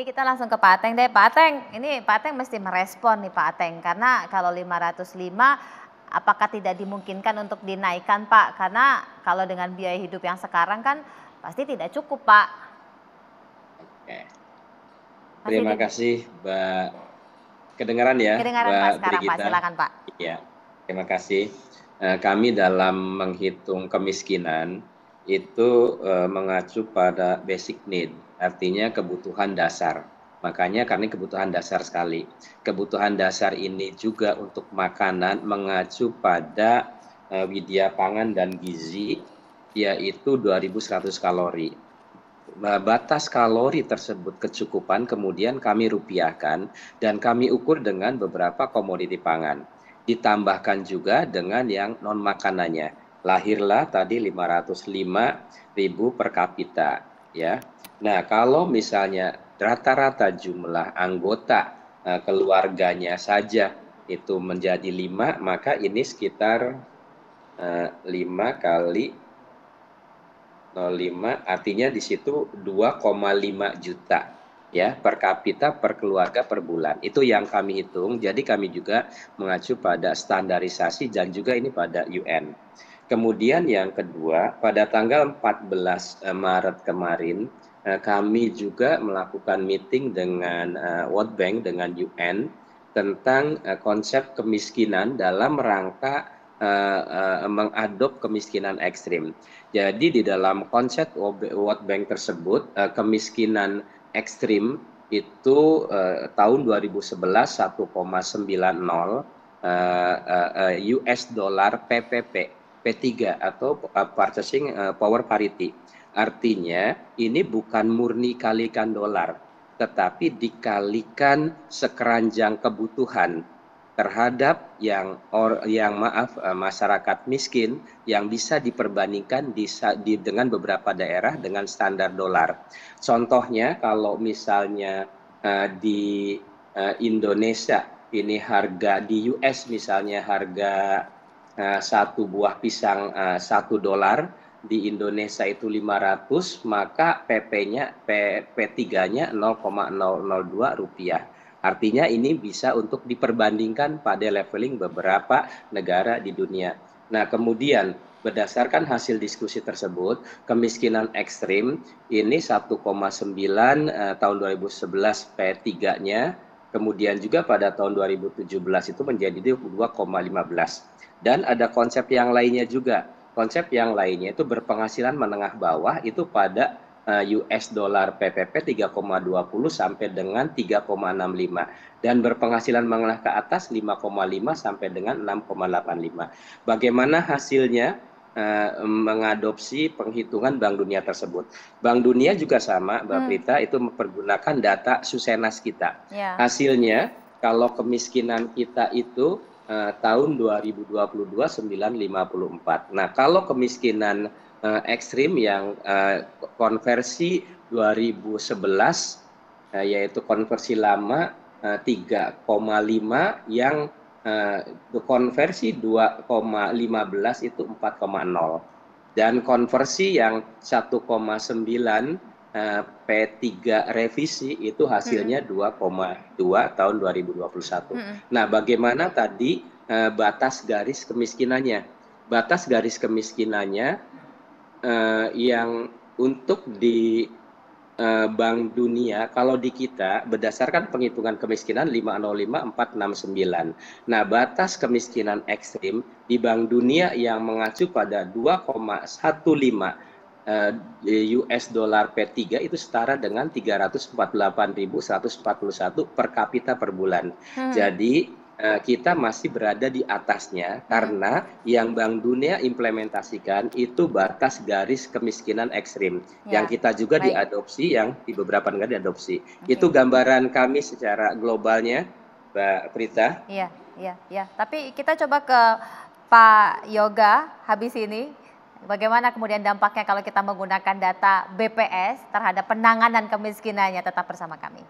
ini kita langsung ke Pak Ateng deh. Pak Ateng, ini Pak Ateng mesti merespon nih Pak Ateng. Karena kalau 505 apakah tidak dimungkinkan untuk dinaikkan Pak? Karena kalau dengan biaya hidup yang sekarang kan pasti tidak cukup Pak. Oke. Masih Terima kasih, Mbak. Kedengaran ya, kedengaran Mbak Pak sekarang Pak, Brigita? silakan Pak. Iya, terima kasih. Kami dalam menghitung kemiskinan itu mengacu pada basic need, artinya kebutuhan dasar. Makanya kami kebutuhan dasar sekali. Kebutuhan dasar ini juga untuk makanan mengacu pada widya pangan dan gizi, yaitu 2.100 kalori. Batas kalori tersebut kecukupan kemudian kami rupiahkan dan kami ukur dengan beberapa komoditi pangan. Ditambahkan juga dengan yang non makanannya. Lahirlah tadi 505.000 per kapita ya. Nah, kalau misalnya rata-rata jumlah anggota keluarganya saja itu menjadi 5, maka ini sekitar 5 kali 0,5 artinya di situ 2,5 juta ya per kapita per keluarga per bulan. Itu yang kami hitung. Jadi kami juga mengacu pada standarisasi dan juga ini pada UN. Kemudian yang kedua, pada tanggal 14 Maret kemarin kami juga melakukan meeting dengan World Bank dengan UN tentang konsep kemiskinan dalam rangka mengadop kemiskinan ekstrim. Jadi di dalam konsep World Bank tersebut kemiskinan ekstrim itu tahun 2011 1,90 US dollar PPP P3 atau purchasing power parity. Artinya ini bukan murni kalikan dolar, tetapi dikalikan sekeranjang kebutuhan terhadap yang masyarakat miskin yang bisa diperbandingkan dengan beberapa daerah dengan standar dolar. Contohnya kalau misalnya di Indonesia ini harga di US misalnya harga satu buah pisang $1, di Indonesia itu 500, maka PP-nya P3-nya 0,002 rupiah. Artinya ini bisa untuk diperbandingkan pada leveling beberapa negara di dunia. Nah, kemudian berdasarkan hasil diskusi tersebut, kemiskinan ekstrim ini 1,9 tahun 2011 P3-nya, kemudian juga pada tahun 2017 itu menjadi 2,15. Dan ada konsep yang lainnya juga. Konsep yang lainnya itu berpenghasilan menengah bawah itu pada US dollar PPP 3,20 sampai dengan 3,65 dan berpenghasilan menengah ke atas 5,5 sampai dengan 6,85. Bagaimana hasilnya mengadopsi penghitungan Bank Dunia tersebut? Bank Dunia juga sama, Mbak Prita, itu mempergunakan data Susenas kita. Ya. Hasilnya kalau kemiskinan kita itu tahun 2022 954. Nah, kalau kemiskinan ekstrim yang konversi 2011 yaitu konversi lama 3,5 yang konversi 2,15 itu 4,0 dan konversi yang 1,9 P3 revisi itu hasilnya 2,2 tahun 2021. Nah, bagaimana tadi batas garis kemiskinannya? Batas garis kemiskinannya yang untuk di Bank Dunia, kalau di kita berdasarkan penghitungan kemiskinan 505469. Nah, batas kemiskinan ekstrim di Bank Dunia yang mengacu pada 2,15 US dollar P3 itu setara dengan 348.141 per kapita per bulan. Jadi kita masih berada di atasnya karena yang Bank Dunia implementasikan itu batas garis kemiskinan ekstrim yang kita juga diadopsi, yang di beberapa negara diadopsi. Itu gambaran kami secara globalnya, Mbak Prita. Iya, iya, iya. Tapi kita coba ke Pak Yoga habis ini. Bagaimana kemudian dampaknya kalau kita menggunakan data BPS terhadap penanganan kemiskinannya? Tetap bersama kami.